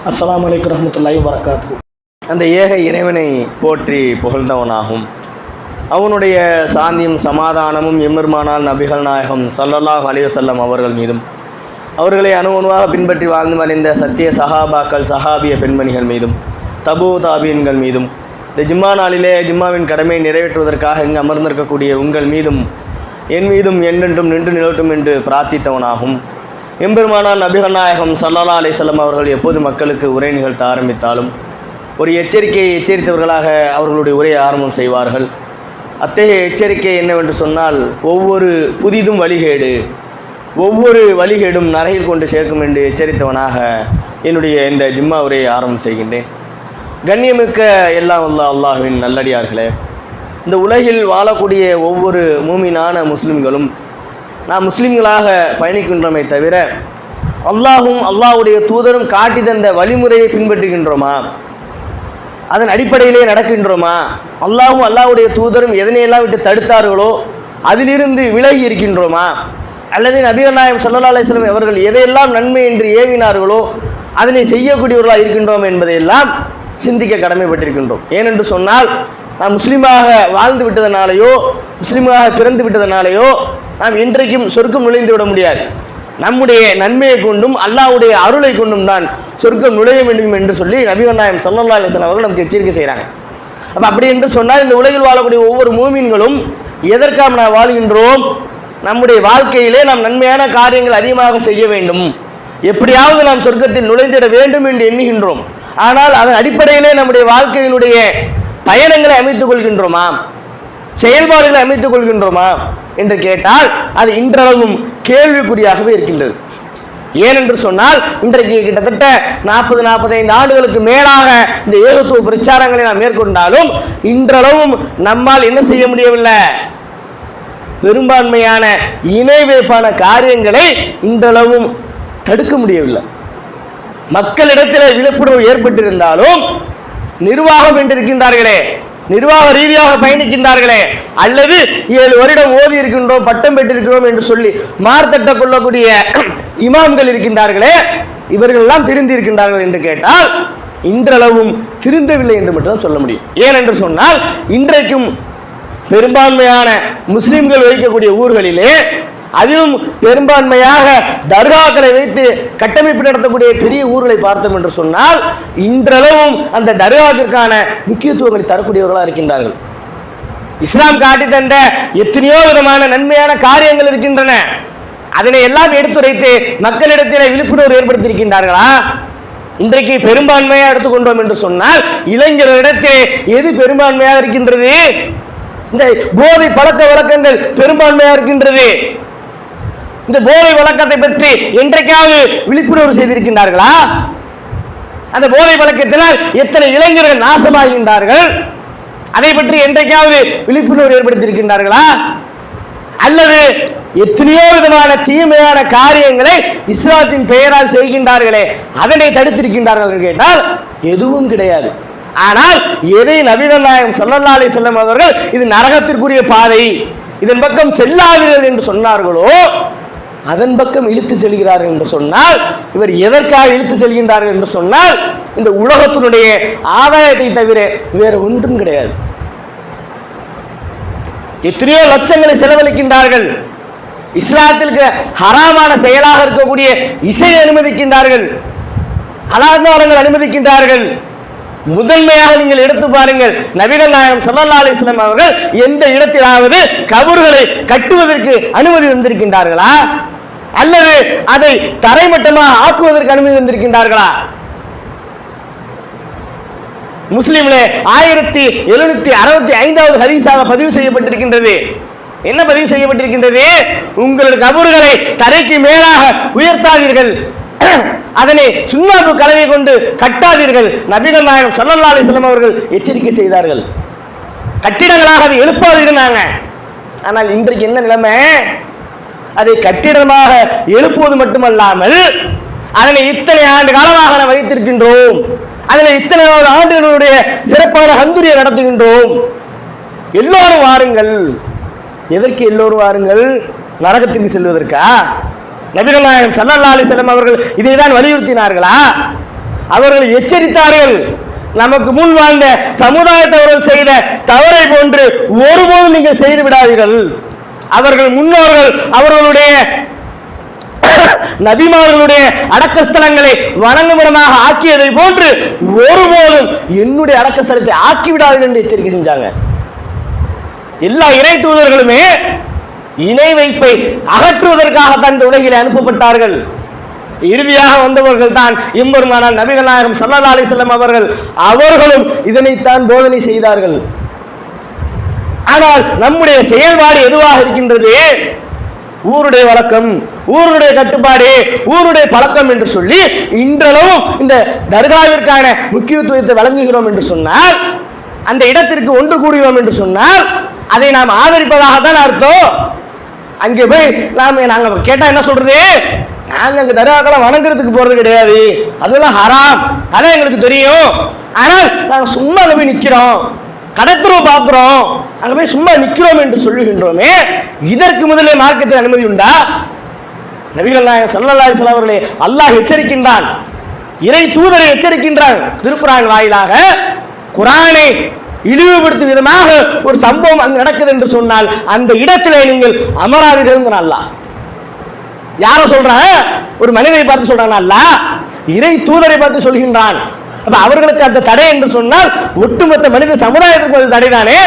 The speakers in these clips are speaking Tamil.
அஸ்ஸலாமு அலைக்கும் வரஹ்மத்துல்லாஹி வபரகாத்துஹு. அந்த ஏக இறைவனை போற்றி புகழ்ந்தவனாகும். அவனுடைய சாந்தியும் சமாதானமும் எம்பெருமானார் நபிகள் நாயகம் ஸல்லல்லாஹு அலைஹி வஸல்லம் அவர்கள் மீதும், அவர்களை அணுவணுவாக பின்பற்றி வாழ்ந்து மறைந்த சத்திய சஹாபாக்கள் சஹாபிய பெண்மணிகள் மீதும், தபு தாபீன்கள் மீதும், இந்த ஜும்மா நாளிலே ஜும்மாவின் கடமை நிறைவேற்றுவதற்காக இங்கு அமர்ந்திருக்கக்கூடிய உங்கள் மீதும் என் மீதும் என்றென்றும் நின்று நிலவட்டும் என்று பிரார்த்தித்தவனாகும். எம்பெருமானார் நபிகள் நாயகம் ஸல்லல்லாஹு அலைஹி வஸல்லம் அவர்கள் எப்போது மக்களுக்கு உரை நிகழ்த்த ஆரம்பித்தாலும் ஒரு எச்சரிக்கையை எச்சரித்தவர்களாக அவர்களுடைய உரையை ஆரம்பம் செய்வார்கள். அத்தகைய எச்சரிக்கை என்னவென்று சொன்னால், ஒவ்வொரு புதிதும் வழிகேடு, ஒவ்வொரு வழிகேடும் நரகில் கொண்டு சேர்க்கும் என்று எச்சரித்தவனாக என்னுடைய இந்த ஜும்மா உரையை ஆரம்பம் செய்கின்றேன். கண்ணியமிக்க எல்லாம் அல்லாஹ்வின் நல்லடியார்களே, இந்த உலகில் வாழக்கூடிய ஒவ்வொரு மூமினான முஸ்லிம்களும் நாம் முஸ்லிம்களாக பயணிக்கின்றோமே தவிர அல்லாஹும் அல்லாஹ்வுடைய தூதரும் காட்டி தந்த வழிமுறையை பின்பற்றுகின்றோமா? அதன் அடிப்படையிலே நடக்கின்றோமா? அல்லாஹும் அல்லாஹ்வுடைய தூதரும் எதனையெல்லாம் விட்டு தடுத்தார்களோ அதிலிருந்து விலகி இருக்கின்றோமா? அல்லது நபிகள் நாயகம் ஸல்லல்லாஹு அலைஹி வஸல்லம் அவர்கள் எதையெல்லாம் நன்மை என்று ஏவினார்களோ அதனை செய்யக்கூடியவர்களாக இருக்கின்றோம் என்பதையெல்லாம் சிந்திக்க கடமைப்பட்டிருக்கின்றோம். ஏனென்று சொன்னால், நாம் முஸ்லீமாக வாழ்ந்து விட்டதனாலேயோ முஸ்லீமாக பிறந்து விட்டதனாலேயோ நாம் என்றைக்கும் சொர்க்கம் நுழைந்து விட முடியாது. நம்முடைய நன்மையை கொண்டும் அல்லாஹ்வுடைய அருளை கொண்டும் தான் சொர்க்கம் நுழைய வேண்டும் என்று சொல்லி நபிகள் நாயகம் ஸல்லல்லாஹு அலைஹி வஸல்லம் அவர்கள் நமக்கு எச்சரிக்கை செய்கிறாங்க. அப்படி என்று சொன்னால், இந்த உலகில் வாழக்கூடிய ஒவ்வொரு மூமின்களும் எதற்காக நாம் வாழ்கின்றோம்? நம்முடைய வாழ்க்கையிலே நாம் நன்மையான காரியங்கள் அதிகமாக செய்ய வேண்டும், எப்படியாவது நாம் சொர்க்கத்தில் நுழைந்திட வேண்டும் என்று எண்ணுகின்றோம். ஆனால் அதன் அடிப்படையிலே நம்முடைய வாழ்க்கையினுடைய பயணங்களை அமைத்துக் கொள்கின்றோமா, செயல்பாடுகளை அமைத்துக் கொள்கின்றோமா என்று கேட்டால் அது இன்றளவும் கேள்விக்குறியாகவே இருக்கின்றது. ஏனென்று சொன்னால், இன்றைக்கு கிட்டத்தட்ட 40-45 ஆண்டுகளுக்கு மேலாக இந்த ஏகத்துவ பிரச்சாரங்களை நாம் மேற்கொண்டாலும் இன்றளவும் நம்மால் என்ன செய்ய முடியவில்லை? பெரும்பான்மையான இணை வைப்பான காரியங்களை இன்றளவும் தடுக்க முடியவில்லை. மக்களிடத்தில் விழிப்புணர்வு ஏற்பட்டிருந்தாலும் நிர்வாகம் என்றிருக்கின்றார்களே, நிர்வாக ரீதியாக பயணிக்கின்றார்களே, அல்லது 7 வருடம் ஓதி இருக்கின்றோம், பட்டம் பெற்றிருக்கிறோம் என்று சொல்லி மார்த்தட்ட கொள்ளக்கூடிய இமாம்கள் இருக்கின்றார்களே, இவர்கள் எல்லாம் திருந்தி இருக்கின்றார்கள் என்று கேட்டால் இன்றளவும் திருந்தவில்லை என்று மட்டும்தான் சொல்ல முடியும். ஏனென்று சொன்னால், இன்றைக்கும் பெரும்பான்மையான முஸ்லிம்கள் வைக்கக்கூடிய ஊர்களிலே, அதிலும் பெரும்பான்மையாக தர்காக்களை வைத்து கட்டமைப்பு நடத்தக்கூடிய பெரிய ஊர்களை பார்த்தோம் என்று சொன்னால் இன்றளவும் அந்த தர்காவிற்கான முக்கியத்துவங்களை தரக்கூடியவர்களாக இருக்கின்றார்கள். இஸ்லாம் காட்டி தந்த எத்தனையோ விதமான நன்மையான காரியங்கள் இருக்கின்றன. அதனை எல்லாம் எடுத்துரைத்து மக்களிடத்தில் விழிப்புணர்வு ஏற்படுத்தியிருக்கின்றார்களா? இன்றைக்கு பெரும்பான்மையாக எடுத்துக்கொண்டோம் என்று சொன்னால் இளைஞர்களிடத்திலே எது பெரும்பான்மையாக இருக்கின்றது? இந்த போதை பழக்க வழக்கங்கள் பெரும்பான்மையாக இருக்கின்றது. இந்த போதை வழக்கத்தை பற்றி என்றைக்காவது விழிப்புணர்வு செய்திருக்கின்றார்களா? அந்த போதை பழக்கத்தினால் எத்தனை இளைஞர்கள் நாசமாகின்றார்கள், அதை பற்றி என்றைக்காவது விழிப்புணர்வு ஏற்படுத்தியிருக்கின்றார்களா? அல்லது எத்தனையோ விதமான தீமையான காரியங்களை இஸ்லாத்தின் பெயரால் செய்கின்றார்களே, அதனை தடுத்திருக்கின்றார்கள் கேட்டால் எதுவும் கிடையாது. ஆனால் எதை நபிகள் நாயகம் ஸல்லல்லாஹு அலைஹி வஸல்லம் அவர்கள் இது நரகத்திற்குரிய பாதை, இதன் பக்கம் செல்லாதீர்கள் என்று சொன்னார்களோ அதன் பக்கம் இழுத்து செல்கிறார்கள் என்று சொன்னால், இவர் எதற்காக இழுத்து செல்கின்றார்கள் என்று சொன்னால் இந்த உலகத்தினுடைய ஆதாயத்தை தவிர வேறு ஒன்றும் கிடையாது. எத்தனையோ லட்சங்களை செலவழிக்கின்றார்கள். இஸ்லாத்திற்கு ஹராமான செயலாக இருக்கக்கூடிய இசையை அனுமதிக்கின்றார்கள், அலாச்சாரங்கள் அனுமதிக்கின்றார்கள். முதன்மையாக நீங்கள் எடுத்து பாருங்கள், நபிகள் நாயகம் ஸல்லல்லாஹு அலைஹி வஸல்லம் அவர்கள் எந்த இடத்திலாவது கபர்களை கட்டுவதற்கு அனுமதி தந்திருக்கின்றார்களா? அல்லது அதை தரைமட்டமாக ஆக்குவதற்கு அனுமதி தந்திருக்கின்றார்களா? முஸ்லிம்ல 1765வது ஹதீஸாக பதிவு செய்யப்பட்டிருக்கின்றது. என்ன பதிவு செய்யப்பட்டிருக்கின்றது? உங்களது கபர்களை தரைக்கு மேலாக உயர்த்தாதீர்கள், அதனை சுண்ணாம்பு கலவை கொண்டு கட்டாதீர்கள். நபிகள் நாயகம் ஸல்லல்லாஹு அலைஹி வஸல்லம் அவர்கள் எச்சரிக்கை செய்தார்கள். கட்டிடங்களாக அதை எழுப்பாதீர்கள். ஆனால் இன்றைக்கு என்ன நிலைமை? அதை கட்டிடமாக எழுப்புவது மட்டுமல்லாமல் அதனை இத்தனை ஆண்டு காலமாக நாம் வைத்திருக்கின்றோம், அதில் இத்தனை ஆண்டுகளுடைய சிறப்பான ஹந்துரியை நடத்துகின்றோம். எல்லோரும் வாருங்கள். எதற்கு எல்லோரும் வாருங்கள்? நரகத்திற்கு செல்வதற்கா? நபிகள் நாயகம் ஸல்லல்லாஹு அலைஹி வஸல்லம் அவர்கள் இதை தான் வலியுறுத்தினார்களா? அவர்கள் எச்சரித்தார்கள், நமக்கு முன் வாழ்ந்த சமுதாயத்தவர்கள் செய்த தவறை போன்று ஒருபோதும் நீங்கள் செய்து விடாதீர்கள். அவர்கள் முன்னோர்கள் அவர்களுடைய நபிமார்களுடைய அடக்கஸ்தலங்களை வணங்குமிடமாக ஆக்கியதை போன்று ஒருபோதும் என்னுடைய அடக்கஸ்தலத்தை ஆக்கிவிடாதீர்கள் என்று எச்சரிக்கை செஞ்சாங்க. எல்லா இறை தூதர்களுமே இணை வைப்பை அகற்றுவதற்காக தன் உலகிலே அனுப்பப்பட்டார்கள். இறுதியாக வந்தவர்கள் தான் எம்பெருமானார் நபிகள் நாயகம் ஸல்லல்லாஹு அலைஹி வஸல்லம் அவர்களும் இதனைத்தான் போதனை செய்தார்கள். ஆனால் நம்முடைய செயல்பாடு எதுவாக இருக்கின்றது? ஊருடைய வழக்கம், ஊருடைய கட்டுப்பாடு, ஊருடைய பழக்கம் என்று சொல்லி இன்றளவும் இந்த தர்காவிற்கான முக்கியத்துவத்தை வழங்குகிறோம் என்று சொன்னால், அந்த இடத்திற்கு ஒன்று கூடுகிறோம் என்று சொன்னால் அதை நாம் ஆதரிப்பதாகத்தான் அர்த்தம். அங்கே போய் நாங்க கேட்டா என்ன சொல்றது? நாங்க அங்க தர்காக்களை வணங்குறதுக்கு போறது கிடையாது, அதெல்லாம் ஹராம், அதான் எங்களுக்கு தெரியும். ஆனால் நாங்க சும்மா அங்க போய் நிக்கிறோம், கடத்துறோம், பார்க்கிறோம், அங்க போய் சும்மா நிக்கிறோம் என்று சொல்லுகின்றோமே, இதற்கு முதலே மார்க்கத்தில் அனுமதி உண்டா? நபிகள் நாயகம் ஸல்லல்லாஹு அலைஹி வஸல்லம் அவர்களே அல்லாஹ் எச்சரிக்கின்றான், இறை தூதரை எச்சரிக்கின்றான் திருக்குர்ஆன் வாயிலாக. குர்ஆனை இழிவுபடுத்தும் விதமாக ஒரு சம்பவம் அங்கு நடக்குது என்று சொன்னால் அந்த இடத்திலே நீங்கள் அமராதீர்கள் அல்லாஹ். யார சொல்றான்? ஒரு மனிதரை பார்த்து சொல்றான் அல்லாஹ், இறை தூதரை பார்த்து சொல்கின்றான். அப்ப அவர்களுக்கு அந்த தடை என்று சொன்னால் ஒட்டுமொத்த மனித சமுதாயத்துக்கு அது தடைதானே.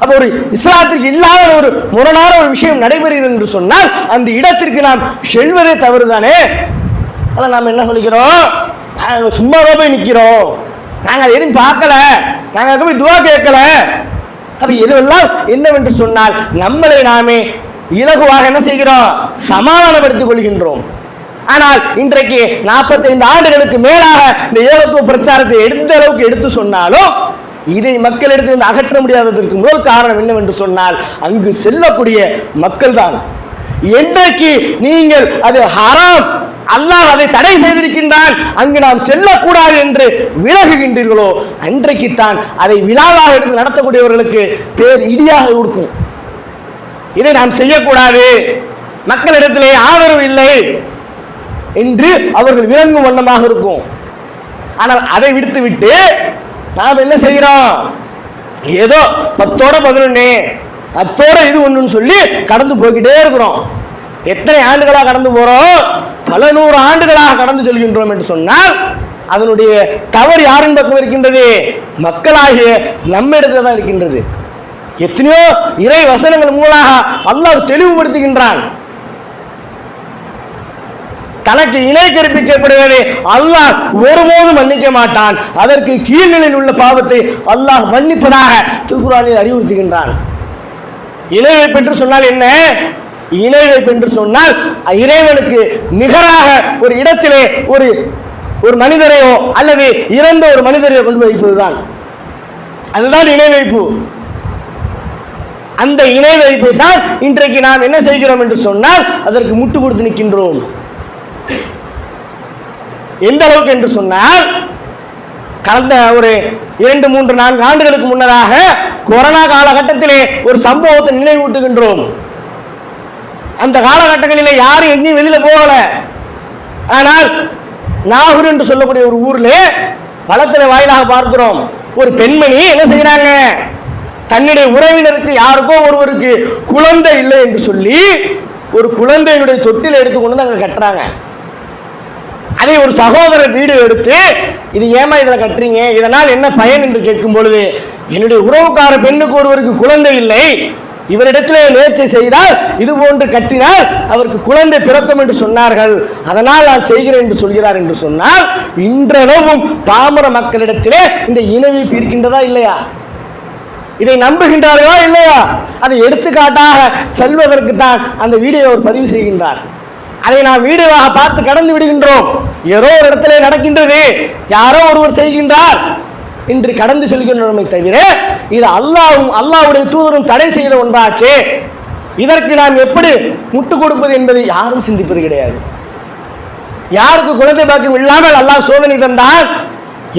அப்ப ஒரு இஸ்லாத்திற்கு இல்லாத ஒரு முரணான ஒரு விஷயம் நடைபெறுகிறது என்று சொன்னால் அந்த இடத்திற்கு நாம் செல்வதே தவறுதானே. அதான் நாம் என்ன சொல்லிக்கிறோம்? சும்மாவே போய் நிற்கிறோம், நாங்கள் அதை எதுவும் பார்க்கல, நாங்கள் போய் துவா கேட்கல. அப்ப இதுவெல்லாம் என்னவென்று சொன்னால் நம்மளை நாமே இலகுவாக என்ன செய்கிறோம்? சமாதானப்படுத்திக் கொள்கின்றோம். ஆனால் இன்றைக்கு 45 ஆண்டுகளுக்கு மேலாக இந்த ஏகத்துவ பிரச்சாரத்தை எந்த அளவுக்கு எடுத்து சொன்னாலும் இதை மக்களிடத்தில் அகற்ற முடியாததற்கு முதல் காரணம் என்னவென்று சொன்னால் அங்கு செல்லக்கூடிய மக்கள் தான். என்றைக்கு நீங்கள் அது ஹராம், அல்லாஹ் அதை தடை செய்திருக்கின்றான், அங்கு நாம் செல்லக்கூடாது என்று விலகுகின்றீர்களோ அன்றைக்குத்தான் அதை விழாவாக எடுத்து நடத்தக்கூடியவர்களுக்கு பேர் இடியாக கொடுக்கும். இதை நாம் செய்யக்கூடாது, மக்களிடத்திலே ஆதரவு இல்லை என்று அவர்கள் விளங்கும் வண்ணமாக இருக்கும். ஆனால் அதை விடுத்துவிட்டு நாம் என்ன செய்கிறோம்? ஏதோ 10ஓட 11 அத்தோட இது ஒண்ணுன்னு சொல்லி கடந்து போய்கிட்டே இருக்கிறோம். எத்தனை ஆண்டுகளாக கடந்து போறோம்? பல 100 ஆண்டுகளாக கடந்து செல்கின்றோம் என்று சொன்னால் அதனுடைய தவறு யாரின் பக்கம் இருக்கின்றது? மக்களாகிய நம்ம இடத்துல தான் இருக்கின்றது. எத்தனையோ இறை வசனங்கள் மூலமாக அல்லாஹ் தெளிவுபடுத்துகின்றான். தனக்கு இணை கற்பிக்கப்படுவதை அல்லாஹ் ஒருபோதும் மன்னிக்க மாட்டான், அதற்கு கீழ்நிலையில் உள்ள பாவத்தை அல்லாஹ் மன்னிப்பதாக திருக்குர்ஆனில் அறிவுறுத்துகின்றான். இணை வைப்பு என்று சொன்னால் என்ன? இணை வைப்பு என்று சொன்னால் இறைவனுக்கு நிகராக ஒரு இடத்திலே ஒரு மனிதரையோ அல்லது இறந்த ஒரு மனிதரையோ கொண்டு வைப்பதுதான், அதுதான் இணை வைப்பு. அந்த இணை வைப்பை தான் இன்றைக்கு நாம் என்ன செய்கிறோம் என்று சொன்னால் அதற்கு முட்டு கொடுத்து நிற்கின்றோம். எந்த அளவுக்கு என்று சொன்னால் கடந்த ஒரு 2, 3, 4 ஆண்டுகளுக்கு முன்னதாக கொரோனா காலகட்டத்திலே ஒரு சம்பவத்தை நினைவூட்டுகின்றோம். அந்த காலகட்டங்களிலே யாரும் எங்கேயும் வெளியில போகல. ஆனால் நாகூர் என்று சொல்லக்கூடிய ஒரு ஊர்ல வளத்தில வாயிலாக பார்க்கிறோம், ஒரு பெண்மணி என்ன செய்யறாங்க? தன்னுடைய உறவினருக்கு யாருக்கோ ஒருவருக்கு குழந்தை இல்லை என்று சொல்லி ஒரு குழந்தையினுடைய தொட்டில எடுத்துக்கொண்டு வந்து அங்க கட்டுறாங்க. அதை ஒரு சகோதரர் வீடியோ எடுத்து, இது ஏமா இதில் கட்டுறீங்க, இதனால் என்ன பயன் என்று கேட்கும் பொழுது, என்னுடைய உறவுக்கார பெண்ணுக்கு ஒருவருக்கு குழந்தை இல்லை, இவரிடத்திலே முயற்சி செய்தால் இது போன்று கட்டினால் அவருக்கு குழந்தை பிறக்கும் என்று சொன்னார்கள், அதனால் நான் செய்கிறேன் என்று சொல்கிறார் என்று சொன்னால் இன்றளவும் பாமர மக்களிடத்திலே இந்த இணைப்பு இருக்கின்றதா இல்லையா? இதை நம்புகின்றார்களா இல்லையா? அதை எடுத்துக்காட்டாக செல்வதற்கு தான் அந்த வீடியோ அவர் பதிவு செய்கின்றார். அதை நாம் வீடியோவாக பார்த்து கடந்து விடுகின்றோம். ஏதோ ஒரு இடத்திலே நடக்கின்றது, யாரோ ஒருவர் செய்கின்றார் என்று கடந்து செல்கின்றோமே தவிர இது அல்லாஹ்வுடைய தூதரும் தடை செய்த ஒன்றாச்சு, இதற்கு நாம் எப்படி முட்டு கொடுப்பது என்பதை யாரும் சிந்திப்பது கிடையாது. யாருக்கு குழந்தை பாக்கியம் இல்லாமல் அல்லாஹ் சோதனை தந்தான்?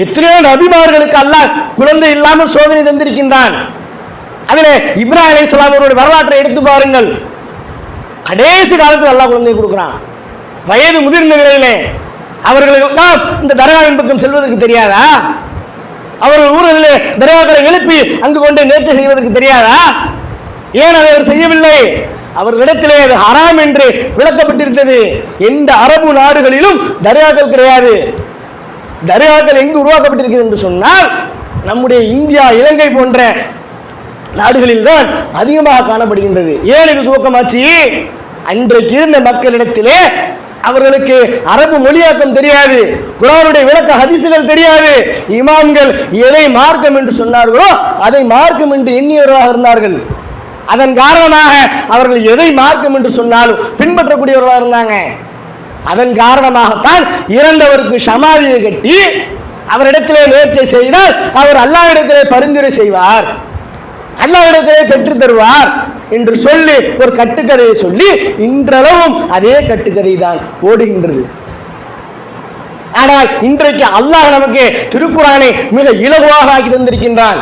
எத்தனையோ நபிமார்களுக்கு அல்லாஹ் குழந்தை இல்லாமல் சோதனை தந்திருக்கின்றான். அதிலே இப்ராஹிம் அலைஹிஸ்ஸலாம் அவருடைய வரலாற்றை எடுத்து பாருங்கள். கடைசி காலத்தில் அல்லாஹ் குழந்தை கொடுக்கிறான், வயது முதிர்ந்த நிலையிலே. அவர்களுக்கு இந்த தர்காவின் பக்கம் செல்வதற்கு தெரியாதா? அவர்கள் ஊர்களில் தர்காக்களை எழுப்பி அங்கு கொண்டு நேர்ச்சி செய்வதற்கு தெரியாதா? ஏன் அதை அவர் செய்யவில்லை? அவர்களிடத்திலே அது ஹராம் என்று விளக்கப்பட்டிருந்தது. எந்த அரபு நாடுகளிலும் தர்காக்கள் கிடையாது. தர்காக்கள் எங்கு உருவாக்கப்பட்டிருக்கிறது என்று சொன்னால் நம்முடைய இந்தியா, இலங்கை போன்ற நாடுகளில் தான் அதிகமாக காணப்படுகின்றது. ஏன் இது துவக்கமாச்சு? அன்றைக்கு இருந்த மக்களிடத்திலே அவர்களுக்கு அரபு மொழியாக்கம் தெரியாது, குர்ஆனுடைய விளக்க ஹதீசுகள் தெரியாது. இமாம்கள் எதை மார்க்கம் என்று சொன்னார்களோ அதை மார்க்கம் என்று எண்ணியவர்களாக இருந்தார்கள். அதன் காரணமாக அவர்கள் எதை மார்க்கம் என்று சொன்னாலும் பின்பற்றக்கூடியவர்களாக இருந்தாங்க. அதன் காரணமாகத்தான் இறந்தவருக்கு சமாதியை கட்டி அவரிடத்திலே நேர்ச்சை செய்தால் அவர் அல்லாஹ்விடத்திலே பரிந்துரை செய்வார், அல்லாஹ்விடத்திலே பெற்று தருவார் என்று சொல்லி ஒரு கட்டுக்கதையை சொல்லி இன்றளவும் அதே கட்டுக்கதை தான் ஓடுகின்றது. ஆனால் இன்றைக்கு அல்லாஹ் நமக்கு திருக்குர்ஆனை மிக இலகுவாக ஆக்கி தந்திருக்கின்றான்.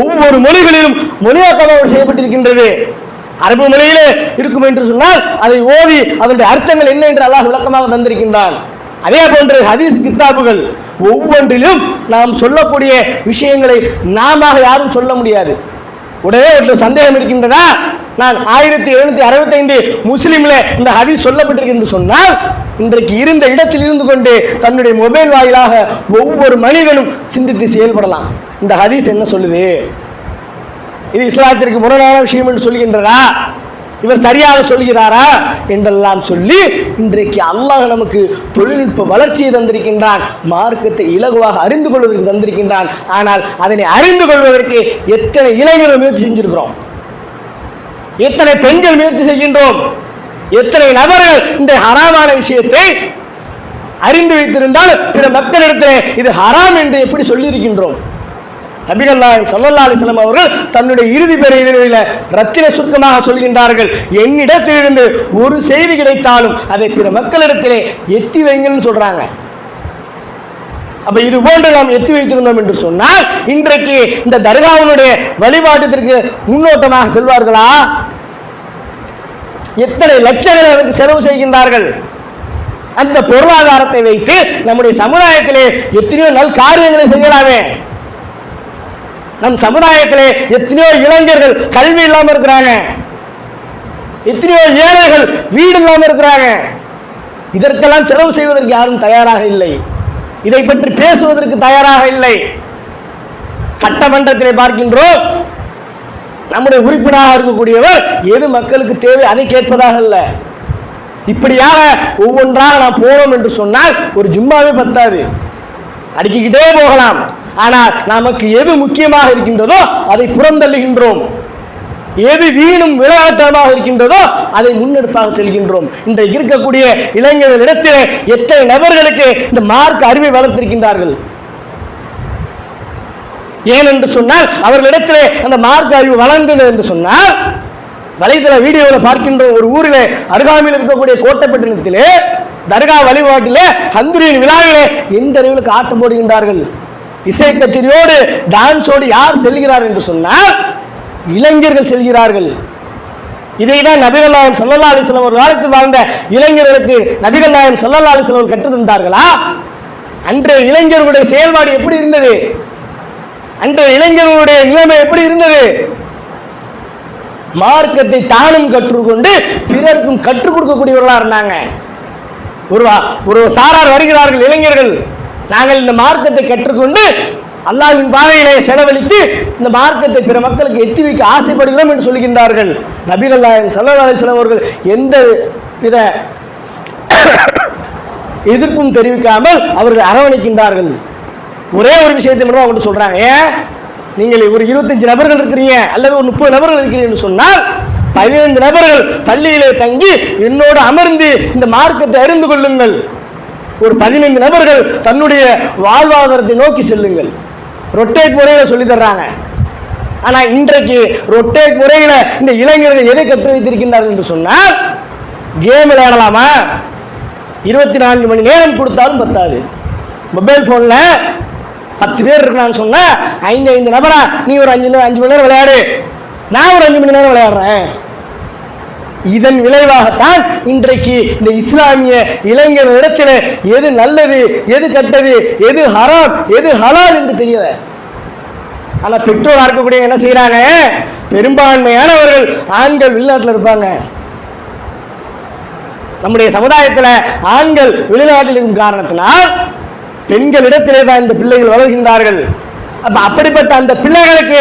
ஒவ்வொரு மொழிகளிலும் மொழியாக்கம் செய்யப்பட்டிருக்கின்றது. அரபு மொழியிலே இருக்கும் என்று சொன்னால் அதை ஓதி அதனுடைய அர்த்தங்கள் என்ன என்று அல்லாஹ் விளக்கமாக தந்திருக்கின்றான். அதே போன்று ஹதீஸ் கித்தாபுகள் ஒவ்வொன்றிலும் நாம் சொல்லக்கூடிய விஷயங்களை நாம யாரும் சொல்ல முடியாது. உடனே ஒரு சந்தேகம் இருக்கின்றதா? நான் 1765 முஸ்லிம்ல இந்த ஹதீஸ் சொல்லப்பட்டிருக்கு என்று சொன்னால் இன்றைக்கு இருந்த இடத்தில் இருந்து கொண்டு தன்னுடைய மொபைல் வாயிலாக ஒவ்வொரு மனிதனும் சிந்தித்து செயல்படலாம். இந்த ஹதீஸ் என்ன சொல்லுது? இது இஸ்லாத்திற்கு முரணான விஷயம் என்று சொல்கின்றதா? இவர் சரியாக சொல்கிறாரா என்றெல்லாம் சொல்லி இன்றைக்கு அல்லாஹ் நமக்கு தொழில்நுட்ப வளர்ச்சியை தந்திருக்கின்றான், மார்க்கத்தை இலகுவாக அறிந்து கொள்வதற்கு தந்திருக்கின்றான். ஆனால் அதனை அறிந்து கொள்வதற்கு எத்தனை இளைஞர்கள் முயற்சி செஞ்சிருக்கிறோம், எத்தனை பெண்கள் முயற்சி செய்கின்றோம், எத்தனை நபர்கள் இந்த ஹராமான விஷயத்தை அறிந்து வைத்திருந்தால் பிற மக்களிடத்திலே இது ஹராம் என்று எப்படி சொல்லி இருக்கின்றோம்? நபிகள் நாயகம் ஸல்லல்லாஹு அலைஹி வஸல்லம் அவர்கள் தன்னுடைய இறுதி பெறையில ரத்தின சுருக்கமாக சொல்கின்றார்கள், என்னிடத்திலிருந்து ஒரு செய்தி கிடைத்தாலும் அதை பிற மக்களிடத்திலே எத்தி வைங்கன்னு சொல்றாங்க. அப்ப இது போன்று நாம் எத்தி வைத்திருந்தோம் என்று சொன்னால் இன்றைக்கு இந்த தர்காவுடைய வழிபாட்டிற்கு முன்னோட்டமாக செல்வார்களா? எத்தனை லட்சங்களை அதற்கு செலவு செய்கின்றார்கள். அந்த பொருளாதாரத்தை வைத்து நம்முடைய சமுதாயத்திலே எத்தனையோ நல் காரியங்களை செய்யலாமே. நம் சமுதாயத்திலே எத்தனையோ இளைஞர்கள் கல்வி இல்லாம இருக்கிறாங்க, எத்தனையோ ஏழைகள் வீடு இல்லாம இருக்கிறாங்க. இதற்கெல்லாம் செலவு செய்வதற்கு யாரும் தயாராக இல்லை, இதை பற்றி பேசுவதற்கு தயாராக இல்லை. சட்டமன்றத்திலே பார்க்கின்றோம், நம்முடைய உறுப்பினராக இருக்கக்கூடியவர் எது மக்களுக்கு தேவை அதை கேட்பதாக அல்ல. இப்படியாக ஒவ்வொன்றாக நாம் போனோம் என்று சொன்னால் ஒரு ஜும்மாவே பத்தாது, அடுக்கிக்கிட்டே போகலாம். ஆனால் நமக்கு எது முக்கியமாக இருக்கின்றதோ அதை புறந்தள்ளுகின்றோம், எது வீணும் விளையாட்டமாக இருக்கின்றதோ அதை முன்னெடுப்பாக செல்கின்றோம். இன்றைக்கு இருக்கக்கூடிய இளைஞர்களிடத்திலே எத்தனை நபர்களுக்கு இந்த மார்க்க அறிவை வளர்த்திருக்கின்றார்கள்? ஏனென்று சொன்னால் அவர்களிடத்திலே அந்த மார்க்க அறிவு வளர்ந்தது என்று சொன்னால் வலைதள வீடியோவில் பார்க்கின்ற ஒரு ஊரிலே அருகாமையில் இருக்கக்கூடிய கோட்டைப்பட்டினத்திலே தர்கா வழிபாட்டிலே ஹந்துரியின் விழாவிலே எந்த அளவுக்கு ஆட்டம் போடுகின்றார்கள். இசை கச்சேரியோடு டான்ஸோடு யார் செல்கிறார் என்று சொன்னால் இளைஞர்கள் செல்கிறார்கள். இதைதான் நபிகள் நாயகம் ஸல்லல்லாஹு அலைஹி வஸல்லம் ஒரு காலத்தில் வாழ்ந்த இளைஞர்களுக்கு நபிகள் நாயகம் ஸல்லல்லாஹு அலைஹி வஸல்லம் கற்றுத் தந்தார்களா? அன்றைய இளைஞர்களுடைய செயல்பாடு எப்படி இருந்தது? அன்றைய இளைஞர்களுடைய நிலைமை எப்படி இருந்தது? மார்க்கத்தை தானும் கற்றுக்கொண்டு பிறருக்கும் கற்றுக் கொடுக்கக்கூடியவர்களாக இருந்தாங்க. ஒரு சாரார் வருகிறார்கள் இளைஞர்கள், நாங்கள் இந்த மார்க்கத்தை கற்றுக்கொண்டு அல்லாஹ்வின் பாதையிலே செலவழித்து இந்த மார்க்கத்தை பிற மக்களுக்கு எத்தி வைக்க ஆசைப்படுகிறோம் என்று சொல்கின்றார்கள். நபிகள் நாயகம் ஸல்லல்லாஹு அலைஹி வஸல்லம் அவர்கள் எந்த வித எதிர்ப்பும் தெரிவிக்காமல் அவர்கள் அரவணைக்கின்றார்கள். ஒரே ஒரு விஷயத்தை மட்டும் அவங்க சொல்றாங்க, ஏன் நீங்கள் ஒரு 25 நபர்கள் இருக்கிறீங்க அல்லது ஒரு 30 நபர்கள் இருக்கிறீங்கன்னு சொன்னால் 15 நபர்கள் பள்ளியிலே தங்கி என்னோடு அமர்ந்து இந்த மார்க்கத்தை அறிந்து கொள்ளுங்கள். ஒரு 15 நபர்கள் தன்னுடைய வாழ்வாதாரத்தை நோக்கி செல்லுங்கள். ரொட்டேட் முறையில் சொல்லி தர்றாங்க. ஆனால் இன்றைக்கு ரொட்டேட் முறையில் இந்த இளைஞர்கள் எதை கற்று வைத்திருக்கின்றார்கள் என்று சொன்னால் கேம் விளையாடலாமா? 24 மணி நேரம் கொடுத்தாலும் பத்தாது. மொபைல் ஃபோனில் 10 பேர் இருக்கிறான்னு சொன்னா 5 நபரா நீ ஒரு 5 மணி நேரம் விளையாடு, நான் ஒரு 5 மணி நேரம் விளையாடுறேன். இதன் விளைவாகத்தான் இன்றைக்கு இந்த இஸ்லாமிய இளைஞர்களிடத்தில் எது நல்லது, எது கெட்டது, எது ஹராம், எது ஹலால் என்று தெரியல. ஆனா பெற்றோர் இருக்கக்கூடிய என்ன செய்யறாங்க, பெரும்பான்மையானவர்கள் ஆண்கள் வெளிநாட்டில் இருப்பாங்க. நம்முடைய சமுதாயத்தில் ஆண்கள் வெளிநாட்டில் இருக்கும் காரணத்தினால் பெண்களிடத்திலே தான் இந்த பிள்ளைகள் வளர்கின்றார்கள். அப்ப அப்படிப்பட்ட அந்த பிள்ளைகளுக்கு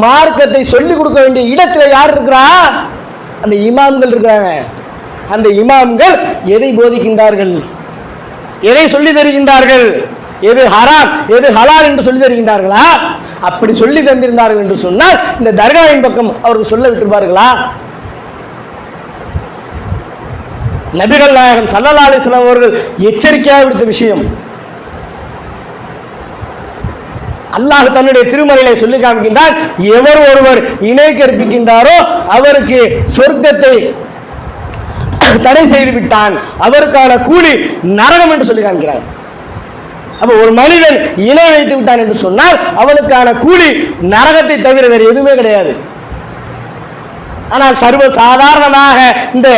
மார்க்கத்தை சொல்லிக் கொடுக்க வேண்டிய இடத்துல யார் இருக்கிறா? அந்த இமாம்கள் இருக்கிறாங்க. அந்த இமாம்கள் எதை போதிக்கின்றார்கள், எதை சொல்லி தருகின்றார்கள், எது ஹராம் எது ஹலால் என்று சொல்லி தருகின்றார்களா? அப்படி சொல்லி தந்திருந்தார்கள் என்று சொன்னால் இந்த தர்காவின் பக்கம் அவர்கள் சொல்ல விட்டிருப்பார்களா? நபிகள் நாயகம் ஸல்லல்லாஹு அலைஹி வஸல்லம் அவர்கள் எச்சரிக்கையாக விடுத்த விஷயம். அல்லாஹ் தன்னுடைய திருமறையிலே சொல்லி காண்கின்றார், எவர் ஒருவர் இணை கற்பிக்கின்றாரோ அவருக்கு சொர்க்கத்தை தடை செய்து விட்டான், அவருக்கான கூலி நரகம் என்று சொல்லி காண்கிறார். அப்ப ஒரு மனிதன் இணை வைத்து விட்டான் என்று சொன்னால் அவனுக்கான கூலி நரகத்தை தவிர வேறு எதுவுமே கிடையாது. ஆனால் சர்வ சாதாரணமாக இந்த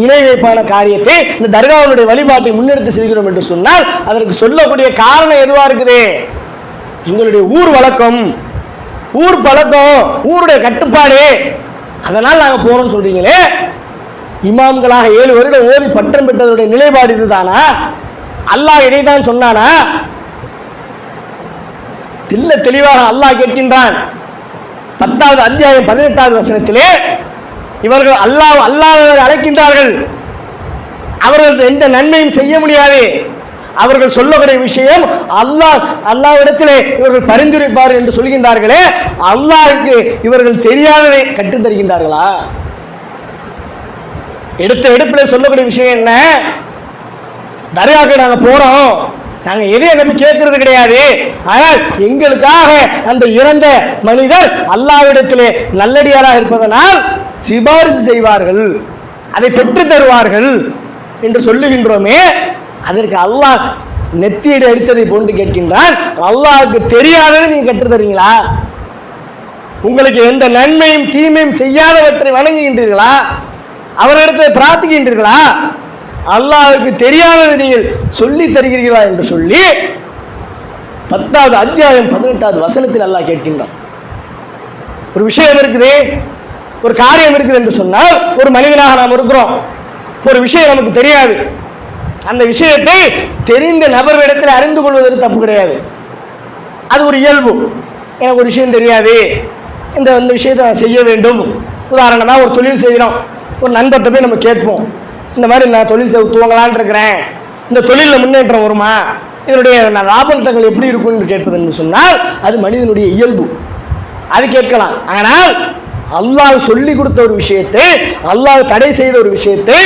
இணை வைப்பான காரியத்தை, இந்த தர்காவுடைய வழிபாட்டை முன்னெடுத்து செல்கிறோம் என்று சொன்னால் அதற்கு சொல்லக்கூடிய காரணம் எதுவா இருக்குது? எங்களுடைய ஊர் வழக்கம், ஊர் பழக்கம், ஊருடைய கட்டுப்பாடு, அதனால் நாங்கள் போறோம்னு சொல்றீங்களே. இமாம்களாக 7 வருடம் ஓதி பட்டம் பெற்றதுடைய நிலைப்பாடு இதுதானா? அல்லாஹ் இதைத்தான் சொன்னானா? தெளிவாக அல்லாஹ் கேட்கின்றான். 10வது அத்தியாயம் 18வது வசனத்திலே இவர்கள் அல்லாஹ்வை அழைக்கின்றார்கள், அவர்கள் எந்த நன்மையும் செய்ய முடியாது, அவர்கள் சொல்லக்கூடிய விஷயம் அல்லாஹ்விடத்திலே இவர்கள் பரிந்துரைப்பார் என்று சொல்கின்றார்களே, அல்லாஹ்வுக்கு இவர்கள் தெரியாததை கற்றுத் தருகின்றார்களா? எடுப்பில் சொல்லக்கூடிய விஷயம் என்ன? தர்காவுக்கு நாங்கள் போறோம், நாங்க எதையும் நம்பி கேட்கறது கிடையாது, ஆனால் எங்களுக்காக அந்த இறந்த மனிதர் அல்லாஹ்விடத்திலே நல்லடியாராக இருப்பதனால் சிபாரிசு செய்வார்கள், அதை பெற்று தருவார்கள் என்று சொல்லுகின்றோமே. அதற்கு அல்லாஹ் நெத்தியடி அடித்ததை போன்று கேட்கின்றான், அல்லாஹ்வுக்கு தெரியாததை நீங்க கற்றுத் தருவீங்களா? உங்களுக்கு எந்த நன்மையும் தீமையும் செய்யாதவற்றை வணங்குகின்றீர்களா? அவரிடத்தில் பிரார்த்திக்கின்றீர்களா? அல்லாஹ்வுக்கு தெரியாததை நீங்கள் சொல்லி தருகிறீர்களா என்று சொல்லி 10வது அத்தியாயம் 18வது வசனத்தில் அல்லாஹ் கேட்கின்றான். ஒரு விஷயம் இருக்குது, ஒரு காரியம் இருக்குது என்று சொன்னால், ஒரு மனிதனாக நாம் இருக்கிறோம், ஒரு விஷயம் நமக்கு தெரியாது, அந்த விஷயத்தை தெரிந்த நபர்களிடத்தில் அறிந்து கொள்வதற்கு தப்பு கிடையாது, அது ஒரு இயல்பு. எனக்கு ஒரு விஷயம் தெரியாது, இந்த விஷயத்தை நான் செய்ய வேண்டும். உதாரணமாக ஒரு தொழில் செய்கிறோம், ஒரு நண்பர்கிட்ட போய் நம்ம கேட்போம், இந்த மாதிரி நான் தொழில் துவங்கலான் இருக்கிறேன், இந்த தொழிலில் முன்னேற்றம் வருமா, இதனுடைய லாபத்தங்கள் எப்படி இருக்கும்னு கேட்பது என்று சொன்னால் அது மனிதனுடைய இயல்பு, அது கேட்கலாம். ஆனால் அல்லாஹ் சொல்லி கொடுத்த ஒரு விஷயத்தை, அல்லாஹ் தடை செய்த ஒரு விஷயத்தை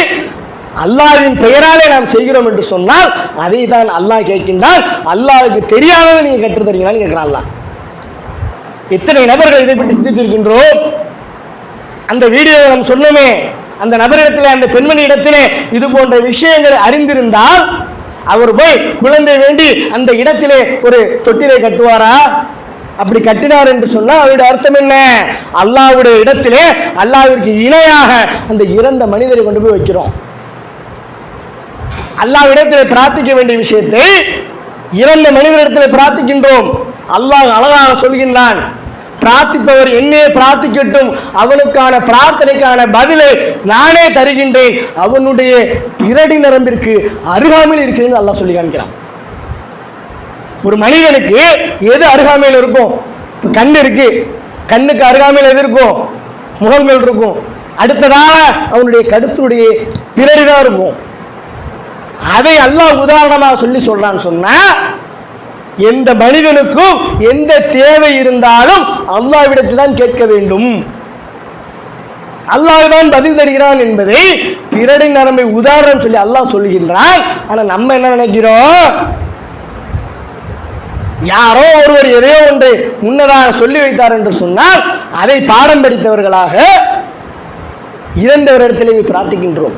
அல்லாஹ்வின் பெயராலே நாம் செய்கிறோம் என்று சொன்னால் அதை தான் அல்லாஹ் கேட்கின்றான். அல்லாஹ்வுக்கு தெரியாததை நீங்க கற்றுத் தருவீங்களான்னு கேட்கிறான் அல்லாஹ். எத்தனை நபர்கள் இதை பற்றி சிந்தித்திருக்கின்றோம்? அந்த வீடியோவை நாம் சொன்னோமே, அந்த நபரிடத்திலே, அந்த பெண்மணி இடத்திலே இது போன்ற விஷயங்களை அறிந்திருந்தால் அவர் போய் குழந்தை வேண்டி அந்த இடத்திலே ஒரு தொட்டிலை கட்டுவாரா? அப்படி கட்டினார் என்று சொன்னால் அவருடைய அர்த்தம் என்ன? அல்லாஹ்வுடைய இடத்திலே அல்லாஹ்விற்கு இணையாக அந்த இறந்த மனிதரை கொண்டு போய் வைக்கிறோம். அல்லாஹ்விடத்திலே பிரார்த்திக்க வேண்டிய விஷயத்தை இறந்த மனிதரிடத்திலே பிரார்த்திக்கின்றோம். அல்லாஹ் அழகாக சொல்கின்றான், பிரார்த்திப்பவர் என்னே பிரார்த்திக்கட்டும், அவனுக்கான பிரார்த்தனைக்கான பதிலை நானே தருகின்றேன், அவனுடைய பிறடி நரம்பிற்கு அருகாமையில் இருக்கிறேன்னு அல்லாஹ் சொல்லி காமிக்கிறான். ஒரு மனிதனுக்கு எது அருகாமையில் இருக்கும்? கண் இருக்கு, கண்ணுக்கு அருகாமையில் எது இருக்கும்? முகங்கள் இருக்கும். அடுத்ததாக அவனுடைய கழுத்துடைய பிறடி தான் இருக்கும். அதை அல்லாஹ் உதாரணமாக சொல்றான்னு சொன்னா, எந்த மனிதனுக்கும் எந்த தேவை இருந்தாலும் அல்லாஹ்விடத்தில் தான் கேட்க வேண்டும், அல்லாஹ் தான் பதில் தருகிறான் என்பதை பிறடி நரம்பை உதாரணம் சொல்லி அல்லாஹ் சொல்லுகின்றான். ஆனா நம்ம என்ன நினைக்கிறோம்? யாரோ ஒருவர் எதையோ ஒன்று முன்னதாக சொல்லி வைத்தார் என்று சொன்னால் அதை பாடம் படித்தவர்களாக இறந்தவரிடத்திலே பிரார்த்திக்கின்றோம்.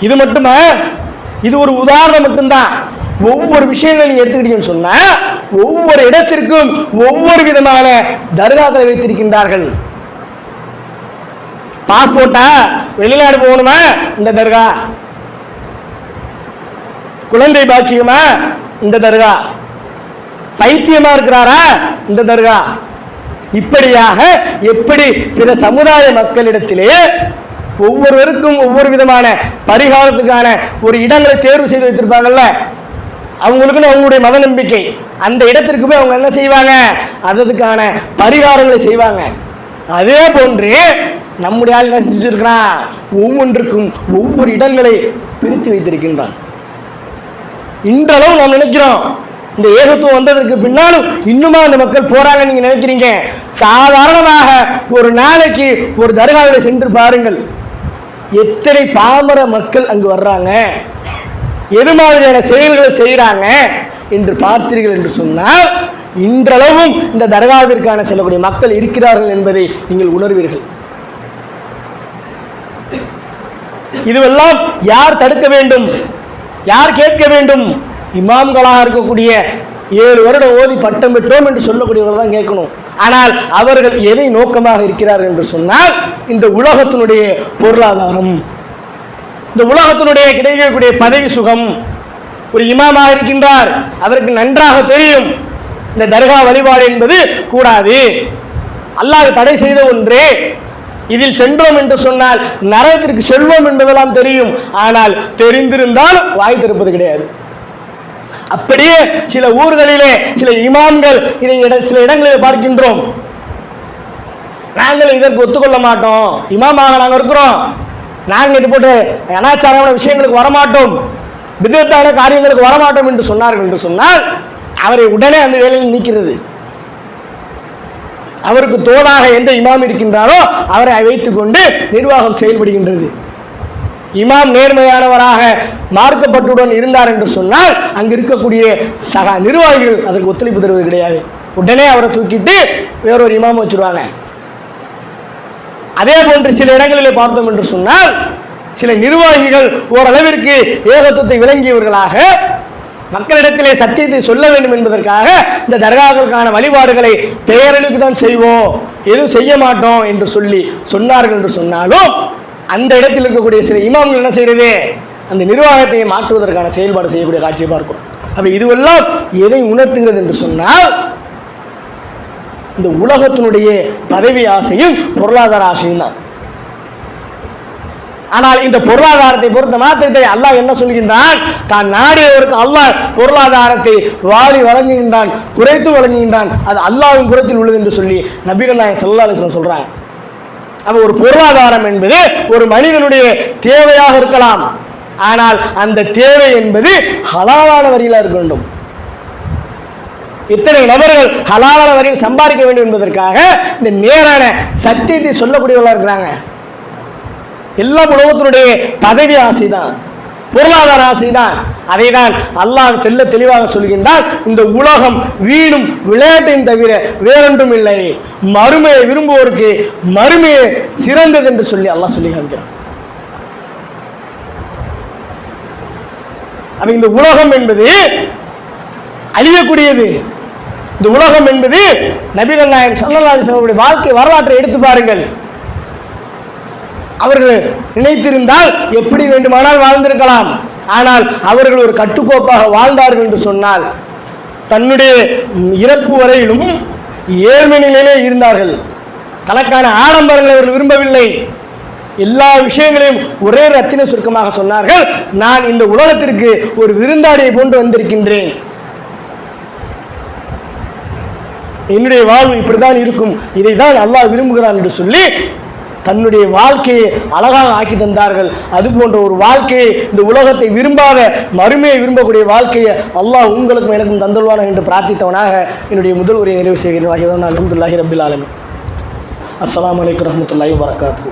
இது மட்டுமா? இது ஒரு உதாரணம் மட்டும்தான். ஒவ்வொரு விஷயங்களை நீங்க எடுத்துக்கிட்டீங்கன்னு சொன்னா ஒவ்வொரு இடத்திற்கும் ஒவ்வொரு விதமான தர்காக்களை வைத்திருக்கின்றார்கள். பாஸ்போர்ட்டா, வெளிநாடு போகணுமா இந்த தர்கா, குழந்தை பாக்கியமா இந்த தர்கா, பைத்தியமா இருக்கிறாரா இந்த தர்கா. இப்படியாக எப்படி பிற சமுதாய மக்களிடத்திலே ஒவ்வொருவருக்கும் ஒவ்வொரு விதமான பரிகாரத்துக்கான ஒரு இடங்களை தேர்வு செய்து வைத்திருப்பாங்கல்ல, அவங்களுக்குன்னு அவங்களுடைய மத நம்பிக்கை, அந்த இடத்திற்கு போய் அவங்க என்ன செய்வாங்க, அதுக்கான பரிகாரங்களை செய்வாங்க. அதே போன்று நம்முடைய ஆள் என்ன செஞ்சிருக்கிறான், ஒவ்வொன்றுக்கும் ஒவ்வொரு இடங்களை பிரித்து வைத்திருக்கின்றான். இன்றளவு நாம் நினைக்கிறோம் இந்த ஏகத்துவம் வந்ததற்கு பின்னாலும் இன்னுமா அந்த மக்கள் போறாங்க நீங்க நினைக்கிறீங்க. சாதாரணமாக ஒரு நாளைக்கு ஒரு தர்காவில் சென்று பாருங்கள், எத்தனை பாமர மக்கள் அங்கு வர்றாங்க, எது மாதிரியான செயல்களை செய்யறாங்க என்று பார்த்தீர்கள் என்று சொன்னால் இன்றளவும் இந்த தர்காவிற்கான செல்லக்கூடிய மக்கள் இருக்கிறார்கள் என்பதை நீங்கள் உணர்வீர்கள். இதுவெல்லாம் யார் தடுக்க வேண்டும், யார் கேட்க வேண்டும்? இமாம்களாக இருக்கக்கூடிய 7 வருடம் ஓதி பட்டம் பெற்றோம் என்று சொல்லக்கூடியவர்கள் தான் கேட்கணும். ஆனால் அவர்கள் எதை நோக்கமாக இருக்கிறார்கள் என்று சொன்னால் இந்த உலகத்தினுடைய பொருளாதாரம், இந்த உலகத்தினுடைய கிடைக்கக்கூடிய பதவி சுகம். ஒரு இமாமாக இருக்கின்றார், அவருக்கு நன்றாக தெரியும் இந்த தர்கா வழிபாடு என்பது கூடாது, அல்லாஹ் தடை செய்த ஒன்றே, இதில் சென்றோம் என்று சொன்னால் நரகத்திற்கு செல்வோம் என்பதெல்லாம் தெரியும். ஆனால் தெரிந்திருந்தால் வாய் திறப்பது கிடையாது. அப்படியே சில ஊர்களிலே சில இமாம்கள் இதை சில இடங்களில் பார்க்கின்றோம், நாங்கள் இதற்கு ஒத்துக்கொள்ள மாட்டோம், இமாமாக நாங்கள் இருக்கிறோம், நாங்கள் இது போட்டு அனாச்சாரமான விஷயங்களுக்கு வரமாட்டோம், விதத்தான காரியங்களுக்கு வரமாட்டோம் என்று சொன்னார்கள் என்று சொன்னால் அவரை உடனே அந்த வேலையில் நீக்கிறது. அவருக்கு தோளாக எந்த இமாம் இருக்கின்றாரோ அவரை வைத்துக் கொண்டு நிர்வாகம் செயல்படுகின்றது. இமாம் நேர்மையானவராக மார்க்கப்பட்டுடன் இருந்தார் என்று சொன்னால் அங்கு இருக்கக்கூடிய சக நிர்வாகிகள் அதற்கு ஒத்துழைப்பு தருவது கிடையாது. உடனே அவரை தூக்கிட்டு வேறொரு இமாம் வச்சிருவாங்க. அதே போன்று சில இடங்களிலே பார்த்தோம் என்று சொன்னால் சில நிர்வாகிகள் ஓரளவிற்கு ஏகத்துவத்தை விளங்கியவர்களாக மக்களிடத்திலே சத்தியத்தை சொல்ல வேண்டும் என்பதற்காக இந்த தர்காக்களுக்கான வழிபாடுகளை பெயரளுக்கு தான் செய்வோம், எதுவும் செய்ய மாட்டோம் என்று சொன்னார்கள் என்று சொன்னாலும் அந்த இடத்தில் இருக்கக்கூடிய சில இமாம்கள் என்ன செய்யறது, அந்த நிர்வாகத்தை மாற்றுவதற்கான செயல்பாடு செய்யக்கூடிய காட்சியை பார்க்கிறோம். அப்ப இதுவெல்லாம் எதை உணர்த்துகிறது என்று சொன்னால் இந்த உலகத்தினுடைய பதவி ஆசையும் பொருளாதார ஆசையும் தான். ஆனால் இந்த பொருளாதாரத்தை பொறுத்த மாத்திரத்தை அல்லாஹ் என்ன சொல்கின்றான், தான் நாடியவருக்கு அல்லாஹ் பொருளாதாரத்தை வாரி வழங்குகின்றான், குறைத்து வழங்குகின்றான், அது அல்லாஹ்வின் புறத்தில் உள்ளது என்று சொல்லி நபிகள் நாயகம் ஸல்லல்லாஹு அலைஹி வஸல்லம் சொல்றாங்க. அப்ப ஒரு பொருளாதாரம் என்பது ஒரு மனிதனுடைய தேவையாக இருக்கலாம், ஆனால் அந்த தேவை என்பது ஹலாலான வரியில இருக்க வேண்டும். இத்தனை நபர்கள் ஹலாலான வரியில் சம்பாதிக்க வேண்டும் என்பதற்காக இந்த நேரான சத்தியத்தை சொல்லக்கூடியவர்களாக இருக்கிறாங்க. எல்லா உலகத்தினுடைய பதவி ஆசைதான், பொருளாதார ஆசைதான். அதை தான் அல்லாஹ் தெளிவாக சொல்கின்றான், இந்த உலகம் வீணும் விளையாட்டையும் தவிர வேறொன்றும் இல்லை, மறுமையை விரும்புவோருக்கு மறுமையை சிறந்தது என்று சொல்லி அல்லாஹ் சொல்லி காண்கிறான். அப்ப இந்த உலகம் என்பது அழியக்கூடியது. இந்த உலகம் என்பது நபிகள் நாயகம் ஸல்லல்லாஹு அலைஹி வஸல்லம் வாழ்க்கை வரலாற்றை எடுத்து பாருங்கள். அவர்கள் நினைத்திருந்தால் எப்படி வேண்டுமானால் வாழ்ந்திருக்கலாம், ஆனால் அவர்கள் ஒரு கட்டுக்கோப்பாக வாழ்ந்தார்கள் என்று சொன்னால் தன்னுடைய இறப்பு வரையிலும் ஏழ்மை நிலையிலே இருந்தார்கள். தனக்கான ஆடம்பரங்களை அவர்கள் விரும்பவில்லை. எல்லா விஷயங்களையும் ஒரே ரத்தின சுருக்கமாக சொன்னார்கள், நான் இந்த உலகத்திற்கு ஒரு விருந்தாடியை போன்று வந்திருக்கின்றேன், என்னுடைய வாழ்வு இப்படித்தான் இருக்கும், இதை தான் அல்லாஹ் விரும்புகிறான் என்று சொல்லி தன்னுடைய வாழ்க்கையை அழகாக ஆக்கி தந்தார்கள். அது போன்ற ஒரு வாழ்க்கையை, இந்த உலகத்தை விரும்பாத மறுமையை விரும்பக்கூடிய வாழ்க்கையை அல்லாஹ் உங்களுக்கும் எனக்கும் தந்தல்வான என்று பிரார்த்தித்தவனாக என்னுடைய முதல் உரையை நிறைவு செய்கிறேன். அல்ஹம்துலில்லாஹி ரப்பில் ஆலமீன். அஸ்ஸலாமு அலைக்கும் வரஹ்மத்துல்லாஹி வபரகாத்துஹு.